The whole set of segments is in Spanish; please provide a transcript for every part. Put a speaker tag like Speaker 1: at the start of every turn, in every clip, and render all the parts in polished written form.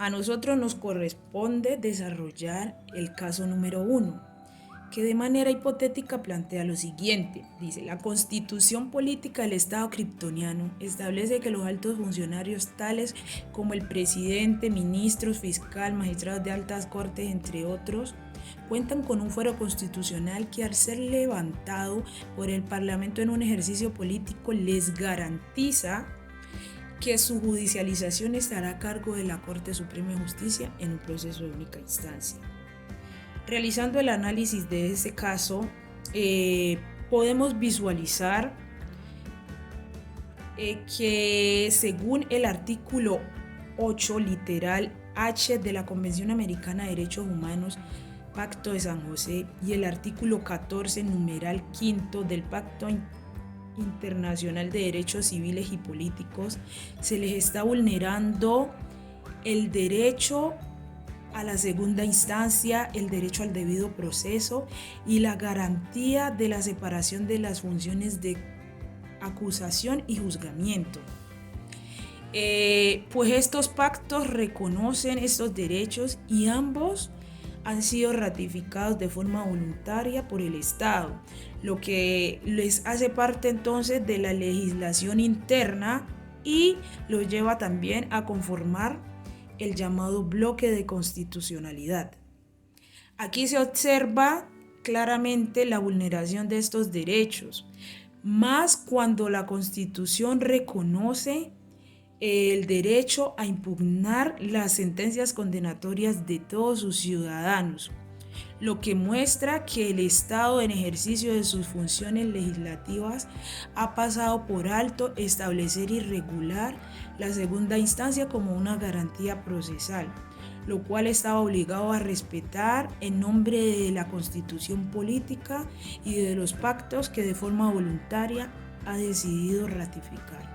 Speaker 1: A nosotros nos corresponde desarrollar el caso número 1, que de manera hipotética plantea lo siguiente. Dice, la Constitución Política del Estado Kryptoniano establece que los altos funcionarios tales como el presidente, ministros, fiscal, magistrados de altas cortes, entre otros, cuentan con un fuero constitucional que al ser levantado por el Parlamento en un ejercicio político les garantiza que su judicialización estará a cargo de la Corte Suprema de Justicia en un proceso de única instancia. Realizando el análisis de ese caso, podemos visualizar que según el artículo 8, literal H de la Convención Americana de Derechos Humanos, Pacto de San José, y el artículo 14, numeral quinto del Pacto Internacional de Derechos Civiles y Políticos, se les está vulnerando el derecho a la segunda instancia, el derecho al debido proceso y la garantía de la separación de las funciones de acusación y juzgamiento. Pues estos pactos reconocen estos derechos y ambos han sido ratificados de forma voluntaria por el Estado, lo que les hace parte entonces de la legislación interna y los lleva también a conformar el llamado bloque de constitucionalidad. Aquí se observa claramente la vulneración de estos derechos, más cuando la Constitución reconoce el derecho a impugnar las sentencias condenatorias de todos sus ciudadanos, lo que muestra que el Estado en ejercicio de sus funciones legislativas ha pasado por alto establecer y regular la segunda instancia como una garantía procesal, lo cual estaba obligado a respetar en nombre de la Constitución política y de los pactos que de forma voluntaria ha decidido ratificar.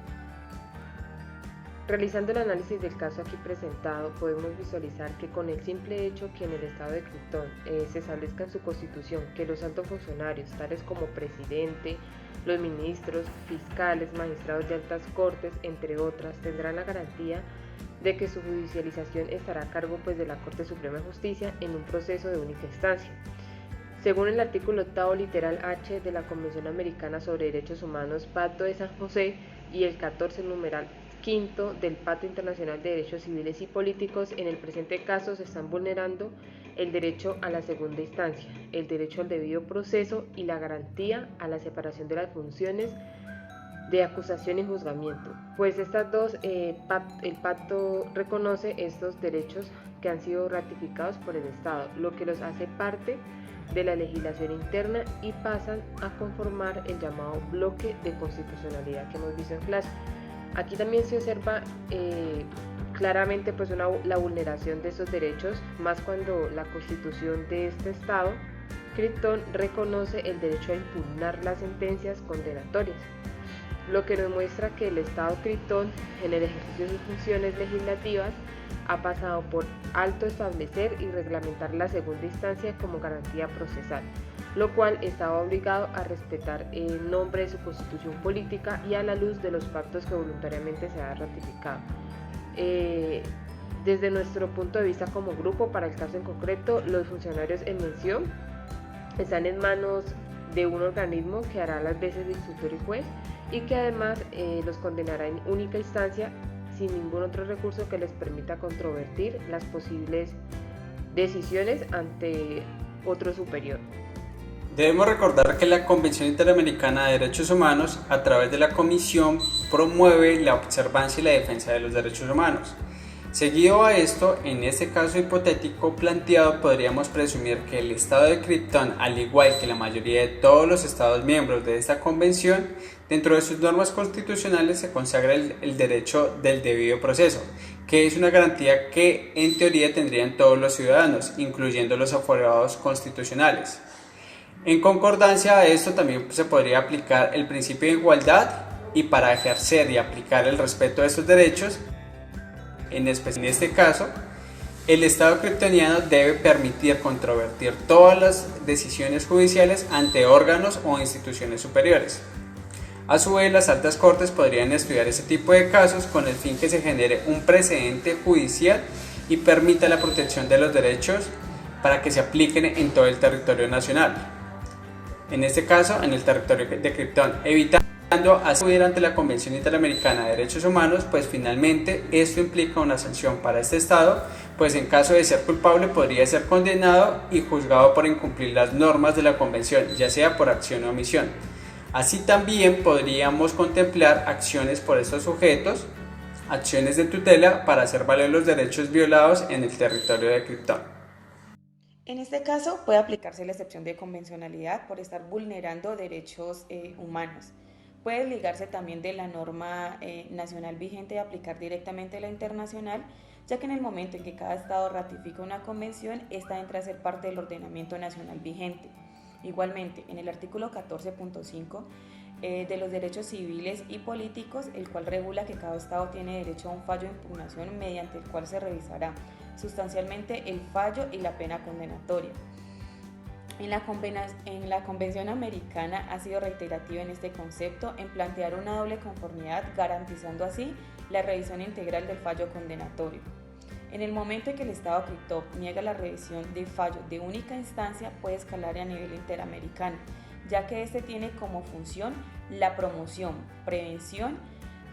Speaker 2: Realizando el análisis del caso aquí presentado, podemos visualizar que con el simple hecho que en el estado de Krypton se establezca en su constitución que los altos funcionarios, tales como presidente, los ministros, fiscales, magistrados de altas cortes, entre otras, tendrán la garantía de que su judicialización estará a cargo de la Corte Suprema de Justicia en un proceso de única instancia. Según el artículo 8, literal H de la Convención Americana sobre Derechos Humanos, Pacto de San José, y el 14, numeral quinto del Pacto Internacional de Derechos Civiles y Políticos, en el presente caso se están vulnerando el derecho a la segunda instancia, el derecho al debido proceso y la garantía a la separación de las funciones de acusación y juzgamiento, pues estas dos, el pacto reconoce estos derechos que han sido ratificados por el Estado, lo que los hace parte de la legislación interna y pasan a conformar el llamado bloque de constitucionalidad que hemos visto en clase. Aquí también se observa claramente la vulneración de esos derechos, más cuando la constitución de este estado, Krypton, reconoce el derecho a impugnar las sentencias condenatorias, lo que nos muestra que el estado Krypton, en el ejercicio de sus funciones legislativas, ha pasado por alto establecer y reglamentar la segunda instancia como garantía procesal, lo cual estaba obligado a respetar en nombre de su constitución política y a la luz de los pactos que voluntariamente se ha ratificado. Desde nuestro punto de vista como grupo, para el caso en concreto, los funcionarios en mención están en manos de un organismo que hará las veces de instructor y juez y que además los condenará en única instancia sin ningún otro recurso que les permita controvertir las posibles decisiones ante otro superior.
Speaker 3: Debemos recordar que la Convención Interamericana de Derechos Humanos, a través de la Comisión, promueve la observancia y la defensa de los derechos humanos. Seguido a esto, en este caso hipotético planteado, podríamos presumir que el estado de Krypton, al igual que la mayoría de todos los estados miembros de esta convención, dentro de sus normas constitucionales se consagra el derecho del debido proceso, que es una garantía que en teoría tendrían todos los ciudadanos, incluyendo los aforados constitucionales. En concordancia a esto también se podría aplicar el principio de igualdad, y para ejercer y aplicar el respeto de estos derechos, en este caso, el Estado kryptoniano debe permitir controvertir todas las decisiones judiciales ante órganos o instituciones superiores. A su vez, las altas cortes podrían estudiar ese tipo de casos con el fin que se genere un precedente judicial y permita la protección de los derechos para que se apliquen en todo el territorio nacional. En este caso, en el territorio de Krypton, evitando acudir ante la Convención Interamericana de Derechos Humanos, pues finalmente esto implica una sanción para este Estado, pues en caso de ser culpable podría ser condenado y juzgado por incumplir las normas de la Convención, ya sea por acción o omisión. Así también podríamos contemplar acciones por estos sujetos, acciones de tutela para hacer valer los derechos violados en el territorio de Krypton.
Speaker 4: En este caso puede aplicarse la excepción de convencionalidad por estar vulnerando derechos humanos. Puede ligarse también de la norma nacional vigente y aplicar directamente la internacional, ya que en el momento en que cada Estado ratifica una convención, esta entra a ser parte del ordenamiento nacional vigente. Igualmente, en el artículo 14.5 de los derechos civiles y políticos, el cual regula que cada Estado tiene derecho a un fallo de impugnación mediante el cual se revisará sustancialmente el fallo y la pena condenatoria. En la Convención Americana ha sido reiterativa en este concepto en plantear una doble conformidad, garantizando así la revisión integral del fallo condenatorio. En el momento en que el Estado Krypton niega la revisión de fallo de única instancia, puede escalar a nivel interamericano, ya que este tiene como función la promoción, prevención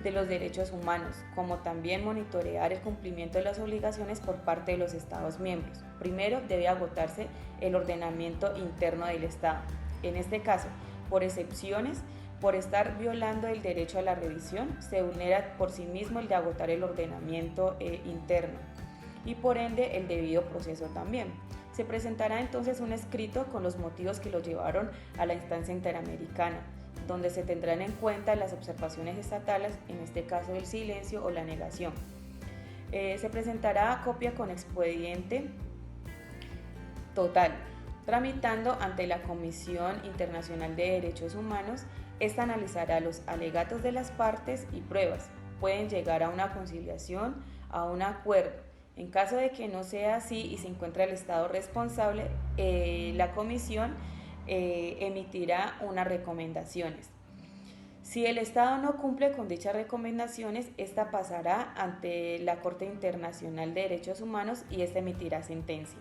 Speaker 4: de los derechos humanos, como también monitorear el cumplimiento de las obligaciones por parte de los Estados miembros. Primero debe agotarse el ordenamiento interno del Estado. En este caso, por excepciones, por estar violando el derecho a la revisión, se vulnera por sí mismo el de agotar el ordenamiento interno y por ende el debido proceso también. Se presentará entonces un escrito con los motivos que lo llevaron a la instancia interamericana, donde se tendrán en cuenta las observaciones estatales, en este caso el silencio o la negación. Se presentará copia con expediente total, tramitando ante la Comisión Internacional de Derechos Humanos. Esta analizará los alegatos de las partes y pruebas. Pueden llegar a una conciliación, a un acuerdo. En caso de que no sea así y se encuentre el Estado responsable, la Comisión emitirá unas recomendaciones. Si el Estado no cumple con dichas recomendaciones, esta pasará ante la Corte Internacional de Derechos Humanos y esta emitirá sentencia.